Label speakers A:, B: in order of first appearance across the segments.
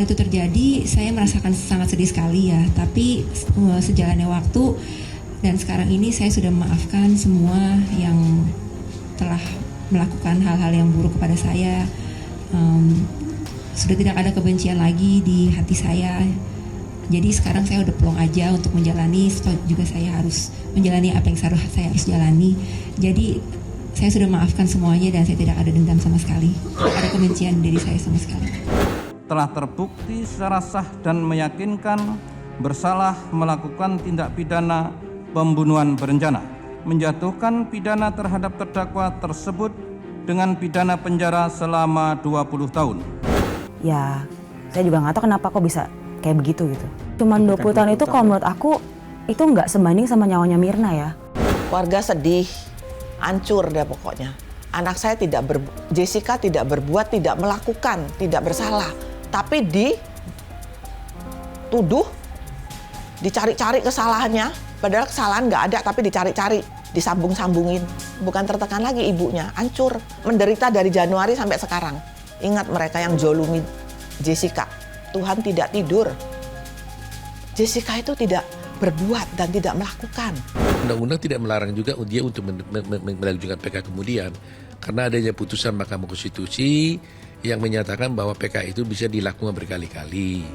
A: itu terjadi, saya merasakan sangat sedih sekali ya. Tapi sejalannya waktu dan sekarang ini saya sudah memaafkan semua yang telah melakukan hal-hal yang buruk kepada saya. Sudah tidak ada kebencian lagi di hati saya. Jadi sekarang saya udah plong aja untuk menjalani, juga saya harus menjalani apa yang saya harus jalani. Jadi saya sudah maafkan semuanya dan saya tidak ada dendam sama sekali. Tidak ada kebencian diri saya sama sekali.
B: Telah terbukti secara sah dan meyakinkan bersalah melakukan tindak pidana pembunuhan berencana, menjatuhkan pidana terhadap terdakwa tersebut dengan pidana penjara selama 20 tahun.
C: Ya, saya juga nggak tahu kenapa kok bisa kayak begitu gitu. Cuman 20 tahun itu kalau menurut aku itu nggak sebanding sama nyawanya Mirna ya.
D: Warga sedih, hancur deh pokoknya. Anak saya Jessica tidak berbuat, tidak melakukan, tidak bersalah. Tapi dituduh, dicari-cari kesalahannya. Padahal kesalahan nggak ada, tapi dicari-cari, disambung-sambungin. Bukan tertekan lagi ibunya, hancur. Menderita dari Januari sampai sekarang. Ingat mereka yang zolimi Jessica. Tuhan tidak tidur. Jessica itu tidak berbuat dan tidak melakukan.
E: Undang-undang tidak melarang juga dia untuk melanjutkan PK kemudian. Karena adanya putusan Mahkamah Konstitusi yang menyatakan bahwa PK itu bisa dilakukan berkali-kali.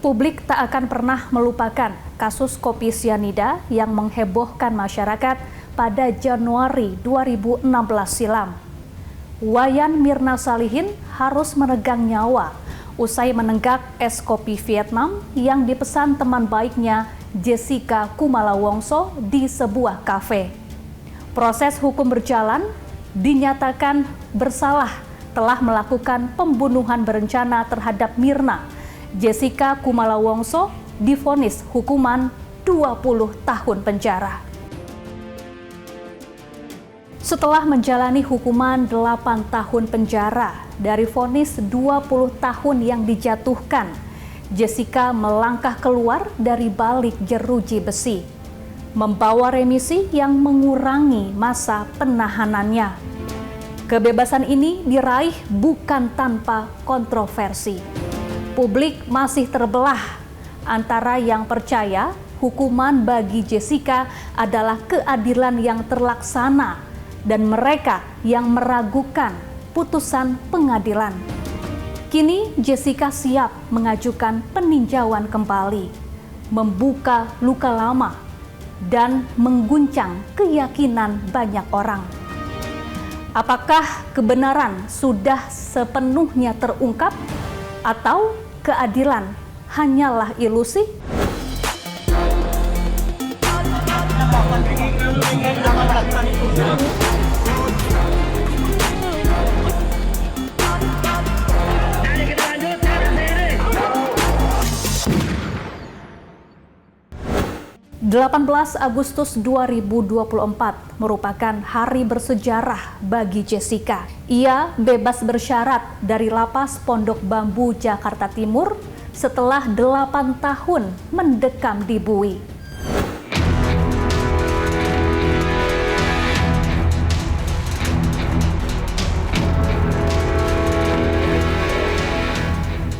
F: Publik tak akan pernah melupakan kasus kopi sianida yang menghebohkan masyarakat pada Januari 2016 silam. Wayan Mirna Salihin harus menegang nyawa usai menenggak es kopi Vietnam yang dipesan teman baiknya Jessica Kumala Wongso di sebuah kafe. Proses hukum berjalan, dinyatakan bersalah telah melakukan pembunuhan berencana terhadap Mirna. Jessica Kumala Wongso divonis hukuman 20 tahun penjara. Setelah menjalani hukuman 8 tahun penjara dari vonis 20 tahun yang dijatuhkan, Jessica melangkah keluar dari balik jeruji besi, membawa remisi yang mengurangi masa penahanannya. Kebebasan ini diraih bukan tanpa kontroversi. Publik masih terbelah antara yang percaya hukuman bagi Jessica adalah keadilan yang terlaksana dan mereka yang meragukan putusan pengadilan. Kini Jessica siap mengajukan peninjauan kembali, membuka luka lama, dan mengguncang keyakinan banyak orang. Apakah kebenaran sudah sepenuhnya terungkap atau keadilan hanyalah ilusi? 18 Agustus 2024 merupakan hari bersejarah bagi Jessica. Ia bebas bersyarat dari Lapas Pondok Bambu, Jakarta Timur setelah 8 tahun mendekam di bui.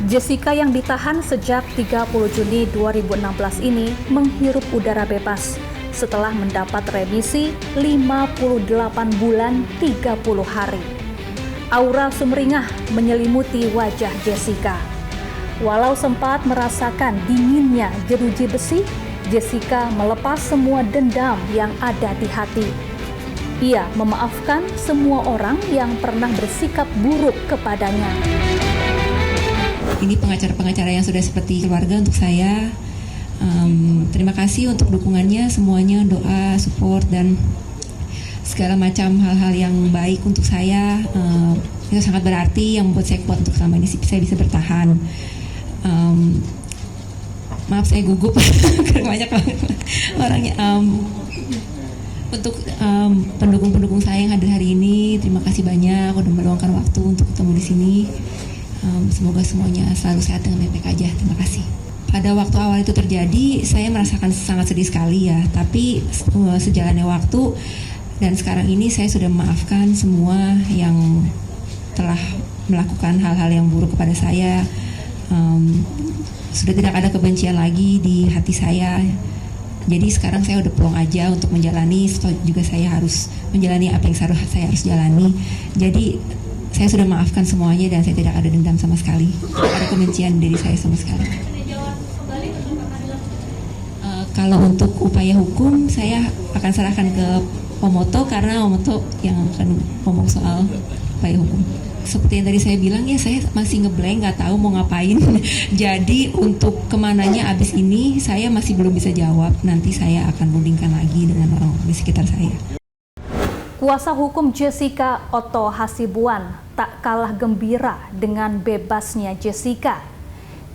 F: Jessica yang ditahan sejak 30 Juni 2016 ini menghirup udara bebas setelah mendapat remisi 58 bulan 30 hari. Aura sumringah menyelimuti wajah Jessica. Walau sempat merasakan dinginnya jeruji besi, Jessica melepas semua dendam yang ada di hati. Ia memaafkan semua orang yang pernah bersikap buruk kepadanya.
A: Ini pengacara-pengacara yang sudah seperti keluarga untuk saya. Terima kasih untuk dukungannya, semuanya, doa, support, dan segala macam hal-hal yang baik untuk saya. Itu sangat berarti yang membuat saya kuat untuk selama ini saya bisa bertahan. Maaf saya gugup karena banyak banget orangnya. Untuk pendukung-pendukung saya yang hadir hari ini, terima kasih banyak udah meluangkan waktu untuk ketemu di sini. Semoga semuanya selalu sehat dengan baik-baik aja. Terima kasih. Pada waktu awal itu terjadi, saya merasakan sangat sedih sekali ya. Tapi sejalannya waktu Dan sekarang ini saya sudah memaafkan semua yang telah melakukan hal-hal yang buruk kepada saya. Sudah tidak ada kebencian lagi di hati saya. Jadi sekarang saya udah plong aja untuk menjalani, juga saya harus menjalani apa yang saya harus jalani. Jadi saya sudah maafkan semuanya dan saya tidak ada dendam sama sekali. Tidak ada kebencian diri saya sama sekali. Kalau untuk upaya hukum, saya akan serahkan ke Omoto karena Omoto yang akan ngomong soal upaya hukum. Seperti yang tadi saya bilang ya, saya masih ngeblank, nggak tahu mau ngapain. Jadi untuk kemananya abis ini saya masih belum bisa jawab. Nanti saya akan rundingkan lagi dengan orang di sekitar saya.
F: Kuasa hukum Jessica, Otto Hasibuan, tak kalah gembira dengan bebasnya Jessica.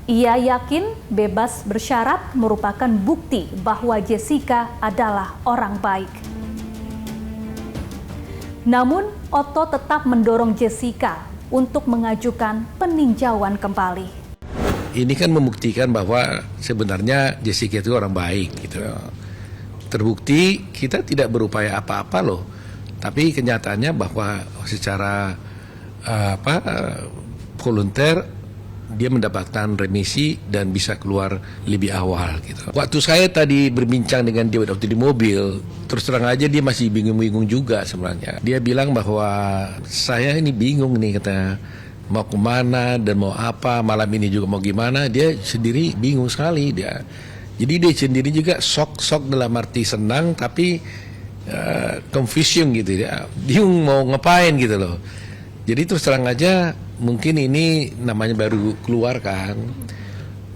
F: Ia yakin bebas bersyarat merupakan bukti bahwa Jessica adalah orang baik. Namun, Otto tetap mendorong Jessica untuk mengajukan peninjauan kembali.
E: Ini kan membuktikan bahwa sebenarnya Jessica itu orang baik gitu. Terbukti kita tidak berupaya apa-apa loh. Tapi kenyataannya bahwa secara volunteer dia mendapatkan remisi dan bisa keluar lebih awal gitu. Waktu saya tadi berbincang dengan dia waktu di mobil, terus terang aja dia masih bingung-bingung juga sebenarnya. Dia bilang bahwa saya ini bingung nih, katanya mau kemana dan mau apa, malam ini juga mau gimana. Dia sendiri bingung sekali dia. Jadi dia sendiri juga sok dalam arti senang tapi confusion gitu ya. Bingung mau ngapain gitu loh. Jadi terus terang aja mungkin ini namanya baru keluar kan,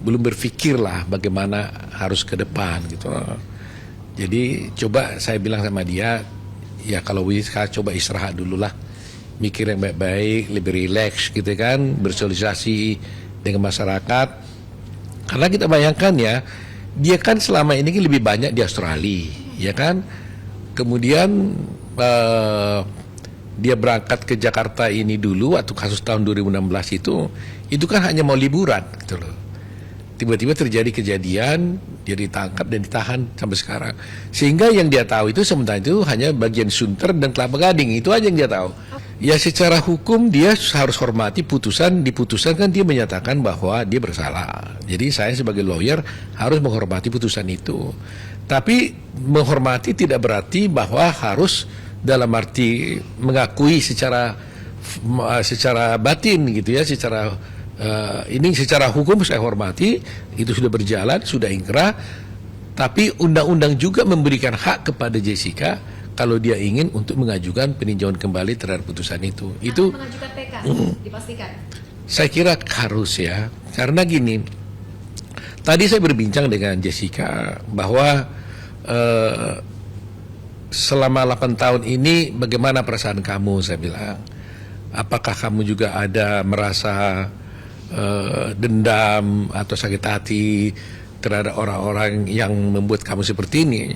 E: belum berpikir lah bagaimana harus ke depan gitu. Jadi coba saya bilang sama dia, ya kalau bisa coba istirahat dulu lah, mikir yang baik-baik, lebih rileks gitu kan, bersosialisasi dengan masyarakat. Karena kita bayangkan ya, dia kan selama ini lebih banyak di Australia, ya kan. Kemudian dia berangkat ke Jakarta ini dulu waktu kasus tahun 2016 itu kan hanya mau liburan gitu loh. Tiba-tiba terjadi kejadian, dia ditangkap dan ditahan sampai sekarang. Sehingga yang dia tahu itu sementara itu hanya bagian Sunter dan Kelapa Gading, itu aja yang dia tahu. Ya secara hukum dia harus hormati diputusan kan dia menyatakan bahwa dia bersalah. Jadi saya sebagai lawyer harus menghormati putusan itu. Tapi menghormati tidak berarti bahwa harus dalam arti mengakui secara batin gitu ya, ini secara hukum saya hormati, itu sudah berjalan, sudah inkrah, tapi undang-undang juga memberikan hak kepada Jessica kalau dia ingin untuk mengajukan peninjauan kembali terhadap putusan itu. Itu
F: mengajukan PK dipastikan.
E: Saya kira harus ya, karena gini, tadi saya berbincang dengan Jessica bahwa selama 8 tahun ini bagaimana perasaan kamu, saya bilang. Apakah kamu juga ada merasa dendam atau sakit hati terhadap orang-orang yang membuat kamu seperti ini?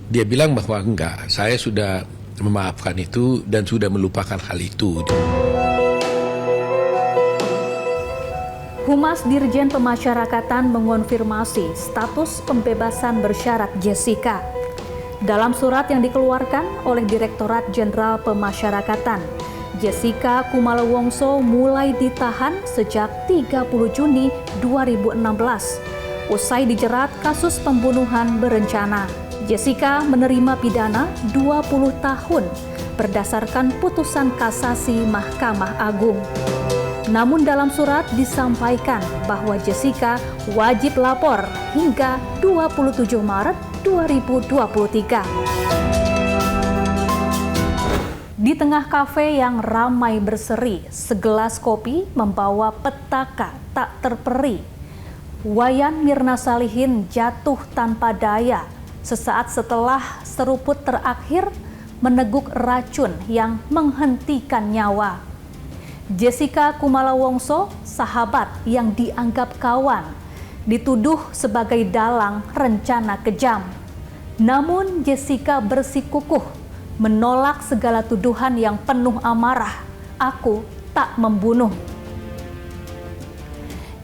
E: Dia bilang bahwa enggak, saya sudah memaafkan itu dan sudah melupakan hal itu.
F: Humas Dirjen Pemasyarakatan mengonfirmasi status pembebasan bersyarat Jessica. Dalam surat yang dikeluarkan oleh Direktorat Jenderal Pemasyarakatan, Jessica Kumala Wongso mulai ditahan sejak 30 Juni 2016. Usai dijerat kasus pembunuhan berencana, Jessica menerima pidana 20 tahun berdasarkan putusan kasasi Mahkamah Agung. Namun dalam surat disampaikan bahwa Jessica wajib lapor hingga 27 Maret 2023. Di tengah kafe yang ramai berseri, segelas kopi membawa petaka tak terperi. Wayan Mirna Salihin jatuh tanpa daya sesaat setelah seruput terakhir meneguk racun yang menghentikan nyawa. Jessica Kumala Wongso, sahabat yang dianggap kawan, dituduh sebagai dalang rencana kejam. Namun Jessica bersikukuh menolak segala tuduhan yang penuh amarah. Aku tak membunuh.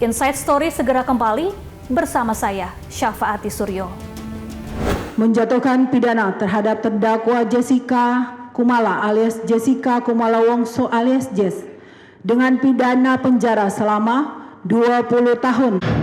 F: Inside Story segera kembali bersama saya, Syafaati Suryo.
G: menjatuhkan pidana terhadap terdakwa Jessica Kumala alias Jessica Kumala Wongso alias Jess dengan pidana penjara selama 20 tahun.